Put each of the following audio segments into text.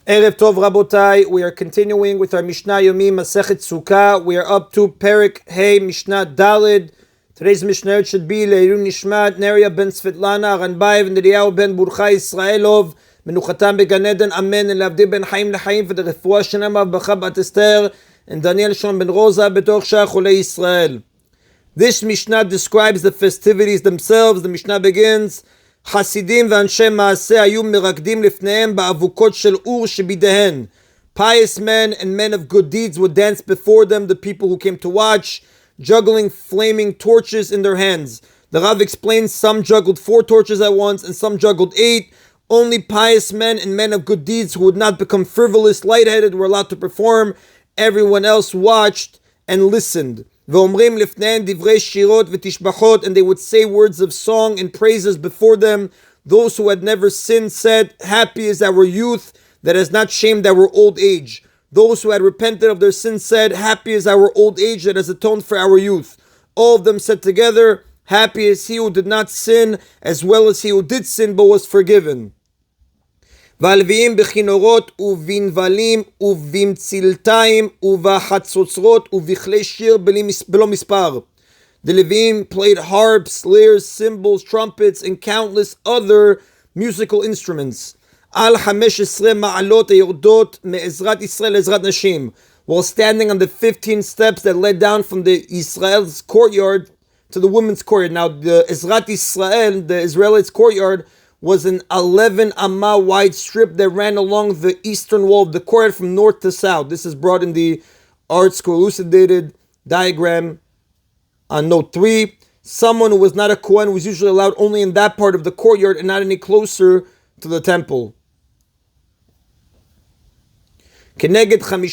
Erev Tov Rabotai, we are continuing with our Mishna Yomi Masechet Sukkah. We are up to Perik Hey Mishnah Dalid. Today's Mishnah should be Leilun Nishmat Neria ben Svetlana Ranbayev and Eliyahu ben Burcha Israelov Menuchatam Began Eden Amen and Lavdi ben Chaim Lechaim for the Refuah Shenam of Bacha Bat Esther and Daniel Shon ben Rosa Betoch Shach Olei Israel. This Mishnah describes the festivities themselves. The Mishnah begins, חסידים ואנשי מעשה היו מרקדים לפניהם באבוקות של אור שבידיהן. Pious men and men of good deeds would dance before them, the people who came to watch, juggling flaming torches in their hands. The Rav explains some juggled 4 torches at once and some juggled 8. Only pious men and men of good deeds who would not become frivolous, lightheaded were allowed to perform. Everyone else watched and listened. ואומרים לפניהם דברי שירות ותשבחות, and they would say words of song and praises before them. Those who had never sinned said, happy is our youth that has not shamed our old age. Those who had repented of their sins said, happy is our old age that has atoned for our youth. All of them said together, happy is he who did not sin as well as he who did sin but was forgiven. והלוויים בכינורות ובנבלים ובמצלתיים ובחצוצרות ובכלי שיר בלא מספר. The Levim played harps, lyres, cymbals, trumpets, and countless other musical instruments. על 15 מעלות היורדות מעזרת ישראל לעזרת נשים. While standing on the 15 steps that led down from the Israel's courtyard to the women's courtyard. Now the Ezrat Israel, the Israelites' courtyard, was an 11 amma wide strip that ran along the eastern wall of the courtyard from north to south. This is brought in the Art School elucidated diagram on note 3. Someone who was not a Kohen was usually allowed only in that part of the courtyard and not any closer to the temple. Keneged 15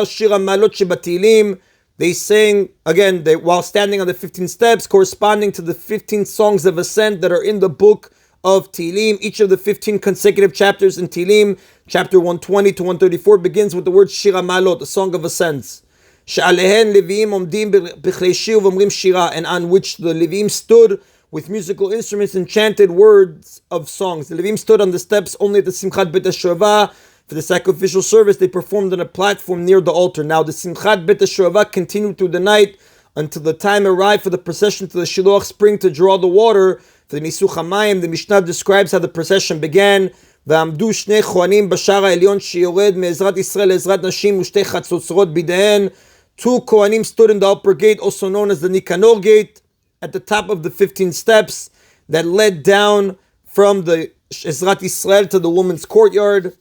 shira malot shebatilim. They sang, again, while standing on the 15 steps, corresponding to the 15 songs of ascent that are in the book of Tehillim. Each of the 15 consecutive chapters in Tehillim, chapter 120 to 134, begins with the word Shira Malot, the song of ascents. She'alehen Leviim omdim b'chlei shir v'omrim shira, and on which the Leviim stood with musical instruments and chanted words of songs. The Leviim stood on the steps only at the Simchat Bet HaShoeva. For the sacrificial service, they performed on a platform near the altar. Now the Simchat Bet HaShoeva continued through the night until the time arrived for the procession to the Shiloach spring to draw the water. For the Nisuch HaMayim, the Mishnah describes how the procession began. ועמדו שני כהנים בשער העליון שיורד מעזרת ישראל לעזרת נשים ושתי חצוצרות בידיהן. 2 Kohanim stood in the upper gate, also known as the Nikanor gate, at the top of the 15 steps that led down from the Ezrat Israel to the woman's courtyard.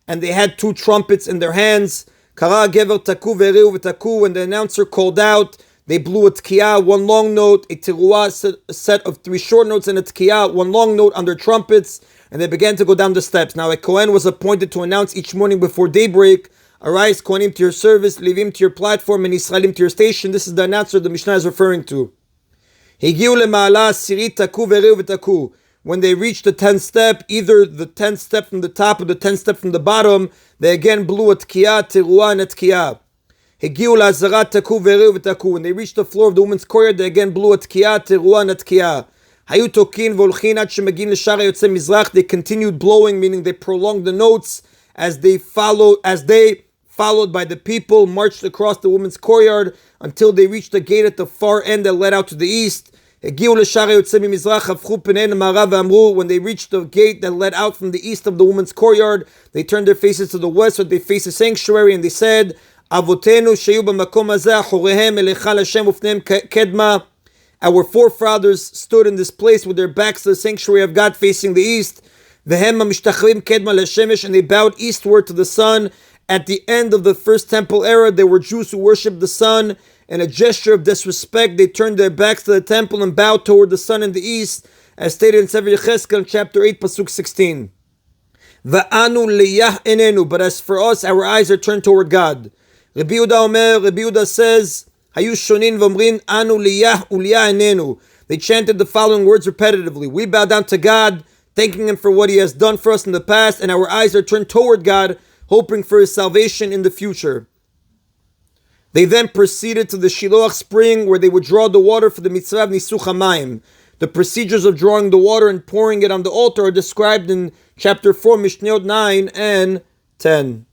And they had 2 trumpets in their hands. Kara gever taku ve'eriu v'taku. When the announcer called out, they blew a tkiyah, 1 long note, a teruah, a set of 3 short notes, and a tkiyah, 1 long note on their trumpets, and they began to go down the steps. Now a Kohen was appointed to announce each morning before daybreak, arise Kohanim to your service, Levim to your platform, and Israelim to your station. This is the announcer the Mishnah is referring to. Higiu lema'ala sirit taku ve'eriu v'taku. When they reached the 10th step, either the 10th step from the top or the 10th step from the bottom, they again blew a tkiyah, teruah, and a tkiyah. When they reached the floor of the woman's courtyard, they again blew a tkiyah, teruah, and a tkiyah. They continued blowing, meaning they prolonged the notes as they followed by the people, marched across the woman's courtyard until they reached the gate at the far end that led out to the east. When they reached the gate that led out from the east of the woman's courtyard, they turned their faces to the west, so they faced the sanctuary, and they said, Avotenu sheyu b'makom hazeh achorehem elecha Hashem ufneim kedma. Our forefathers stood in this place with their backs to the sanctuary of God facing the east. Vehem mishtachrim kedma leshemesh, and they bowed eastward to the sun. At the end of the first temple era, there were Jews who worshipped the sun. In a gesture of disrespect, they turned their backs to the temple and bowed toward the sun in the east, as stated in Sefer Yechezkel, chapter 8, pasuk 16. Va'anu liyah enenu, but as for us, our eyes are turned toward God. Rabbi Yehuda says, Hayu shonin v'omrin anu liyah uliyah enenu. They chanted the following words repetitively. We bow down to God, thanking Him for what He has done for us in the past, and our eyes are turned toward God, hoping for His salvation in the future. They then proceeded to the Shiloach spring, where they would draw the water for the mitzvah of Nisuch HaMayim. The procedures of drawing the water and pouring it on the altar are described in chapter 4, Mishnayot 9 and 10.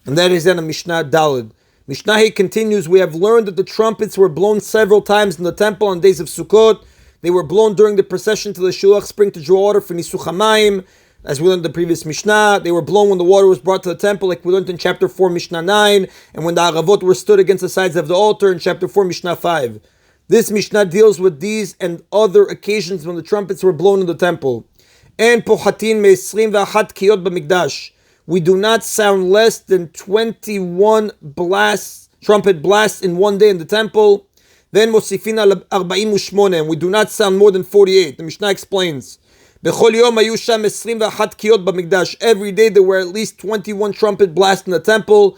And that is in a Mishnah Daled. Mishnah He continues, we have learned that the trumpets were blown several times in the temple on days of Sukkot. They were blown during the procession to the Shiluach spring to draw water for Nisuch HaMayim, as we learned in the previous Mishnah. They were blown when the water was brought to the temple, like we learned in chapter 4, Mishnah 9, and when the Aravot were stood against the sides of the altar in chapter 4, Mishnah 5. This Mishnah deals with these and other occasions when the trumpets were blown in the temple. And pohatin me-20 kiyot b'mikdash. We do not sound less than 21 trumpet blasts in one day in the temple. Then mosifin al 48, and we do not sound more than 48. The Mishnah explains, every day there were at least 21 trumpet blasts in the temple.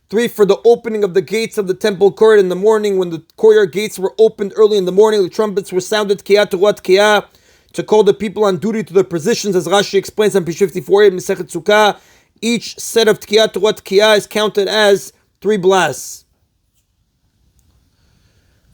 3 for the opening of the gates of the temple court in the morning. When the courtyard gates were opened early in the morning, the trumpets were sounded to call the people on duty to their positions, as Rashi explains on page 54 in Masechet Sukkah. Each set of tkiyah is counted as 3 blasts.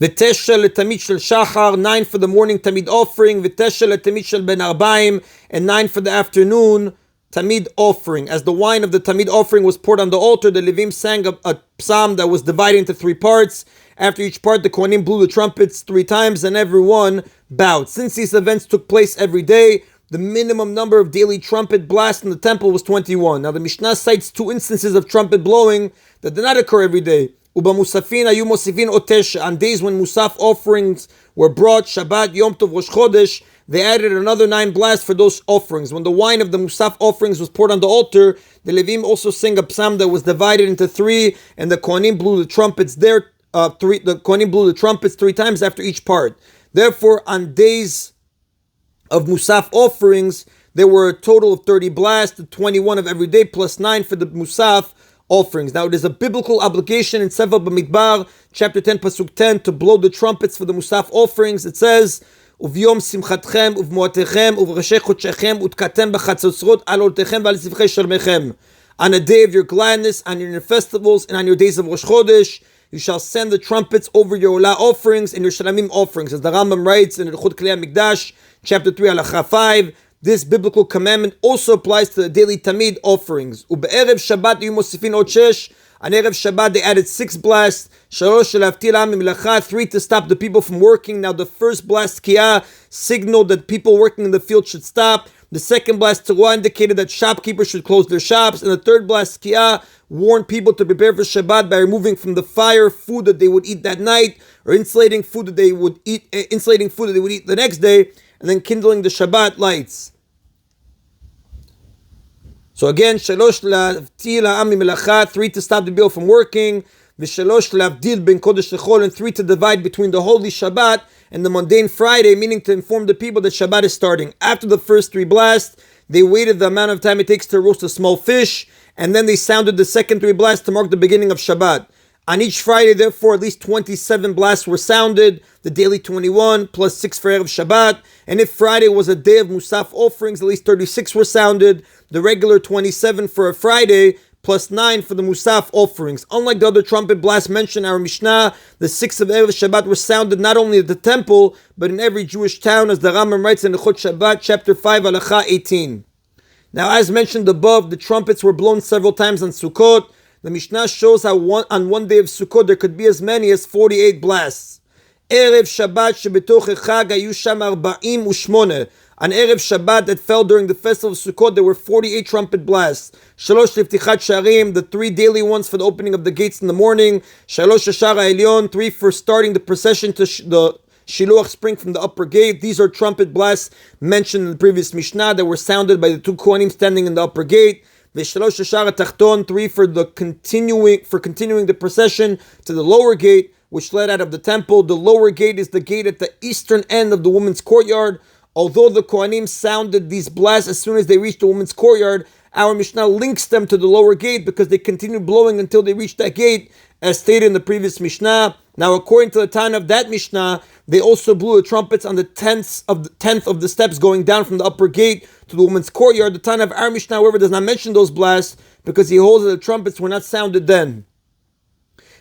V'tesha letamid shel shachar, 9 for the morning tamid offering. V'tesha letamid shel ben arbaim, and 9 for the afternoon tamid offering. As the wine of the tamid offering was poured on the altar, the Levim sang a psalm that was divided into 3 parts. After each part, the Kohanim blew the trumpets 3 times, and everyone bowed. Since these events took place every day, the minimum number of daily trumpet blasts in the temple was 21. Now the Mishnah cites 2 instances of trumpet blowing that did not occur every day. Uba musafin ayu mosifin otesh. On days when musaf offerings were brought, Shabbat, Yom Tov, Rosh Chodesh, they added another 9 blasts for those offerings. When the wine of the musaf offerings was poured on the altar, the Levim also sang a psalm that was divided into 3, and the Kohanim blew the trumpets there. The Kohanim blew the trumpets 3 times after each part. Therefore, on days of Musaf offerings, there were a total of 30 blasts, 21 of every day, plus 9 for the Musaf offerings. Now, it is a biblical obligation in Sefer Bamidbar, chapter 10, Pasuk 10, to blow the trumpets for the Musaf offerings. It says, Uv'yom simchatchem, uv'moatechem, uv'rashei chodshechem, utkatem b'chatzotzrot al oltechem v'al sivchei shalmechem. On a day of your gladness, on your festivals, and on your days of Rosh Chodesh, you shall send the trumpets over your Olah offerings and your Shalamim offerings. As the Rambam writes in Ilchot Klei HaMikdash, chapter 3, Halacha 5, this biblical commandment also applies to the daily Tamid offerings. Ube'erev Shabbat yu mosifin od 6. On Erev Shabbat they added 6 blasts. 3 to stop the people from working. Now the first blast, Kiyah, signaled that people working in the field should stop. The second blast, Teruah, indicated that shopkeepers should close their shops. And the third blast, Kiyah, warned people to prepare for Shabbat by removing from the fire food that they would eat that night, or insulating food that they would eat the next day, and then kindling the Shabbat lights. So again, 3 to stop the people from working, and 3 to divide between the holy Shabbat and the mundane Friday, meaning to inform the people that Shabbat is starting. After the first 3 blasts, they waited the amount of time it takes to roast a small fish, and then they sounded the second 3 blasts to mark the beginning of Shabbat. On each Friday, therefore, at least 27 blasts were sounded, the daily 21, plus 6 for Erev Shabbat. And if Friday was a day of Musaf offerings, at least 36 were sounded, the regular 27 for a Friday, plus 9 for the Musaf offerings. Unlike the other trumpet blasts mentioned in our Mishnah, the 6 of Erev Shabbat were sounded not only at the temple, but in every Jewish town, as the Rambam writes in Ilchot Shabbat, chapter 5, Halacha 18. Now, as mentioned above, the trumpets were blown several times on Sukkot. The Mishnah shows how on one day of Sukkot there could be as many as 48 blasts. Erev Shabbat shebetoch echag hayu sham 48. On Erev Shabbat that fell during the festival of Sukkot, there were 48 trumpet blasts. 3 liftichat sharim, the 3 daily ones for the opening of the gates in the morning. 3 hashar ha'elyon, 3 for starting the procession to the Shiluach spring from the upper gate. These are trumpet blasts mentioned in the previous Mishnah that were sounded by the 2 Kohanim standing in the upper gate. 3 for continuing the procession to the lower gate, which led out of the temple. The lower gate is the gate at the eastern end of the women's courtyard. Although the Kohanim sounded these blasts as soon as they reached the women's courtyard, our Mishnah links them to the lower gate because they continued blowing until they reached that gate, as stated in the previous Mishnah. Now, according to the Tana of that Mishnah, they also blew the trumpets on the 10th of the steps going down from the upper gate to the women's courtyard. The Tana of our Mishnah, however, does not mention those blasts because he holds that the trumpets were not sounded then.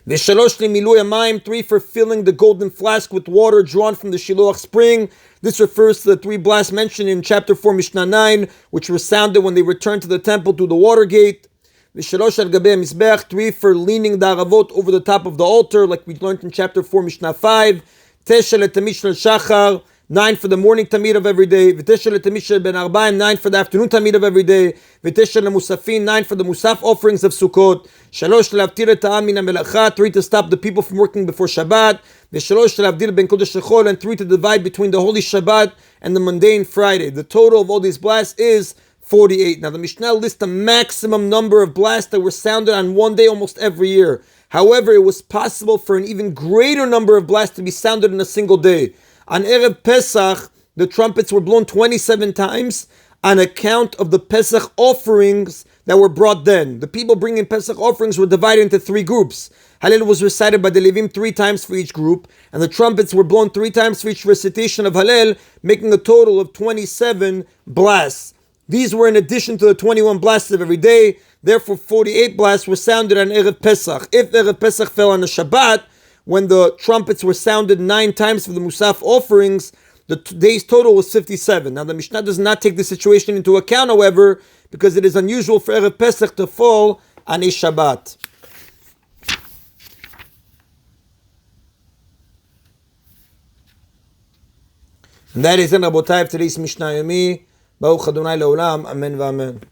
V'shalosh lemilui hamayim, 3 for filling the golden flask with water drawn from the Shiloach spring. This refers to the 3 blasts mentioned in chapter 4, Mishnah 9, which were sounded when they returned to the temple through the water gate. V'shalosh al gabei mizbech, 3 for leaning the aravot over the top of the altar, like we learned in chapter 4, Mishnah 5. Tesha letamid shel shachar, 9 for the morning tamid of every day. V'tesha letamid shel ben arbaim, 9 for the afternoon tamid of every day. V'tesha lemusafin, 9 for the musaf offerings of Sukkot. Shalosh leavtir et ha'am min ha'melacha, 3 to stop the people from working before Shabbat. V'shalosh leavdil ben kodesh lechol, and 3 to divide between the holy Shabbat and the mundane Friday. The total of all these blasts is 48. Now the Mishnah lists the maximum number of blasts that were sounded on one day almost every year. However, it was possible for an even greater number of blasts to be sounded in a single day. On Erev Pesach, the trumpets were blown 27 times on account of the Pesach offerings that were brought then. The people bringing Pesach offerings were divided into 3 groups. Hallel was recited by the Levim 3 times for each group, and the trumpets were blown 3 times for each recitation of Hallel, making a total of 27 blasts. These were in addition to the 21 blasts of every day. Therefore, 48 blasts were sounded on Erev Pesach. If Erev Pesach fell on a Shabbat, when the trumpets were sounded 9 times for the Musaf offerings, the day's total was 57. Now, the Mishnah does not take this situation into account, however, because it is unusual for Erev Pesach to fall on a Shabbat. And that is in Rabotai of today's Mishna Yomi. Baruch Adonai Leolam. Amen v'amen.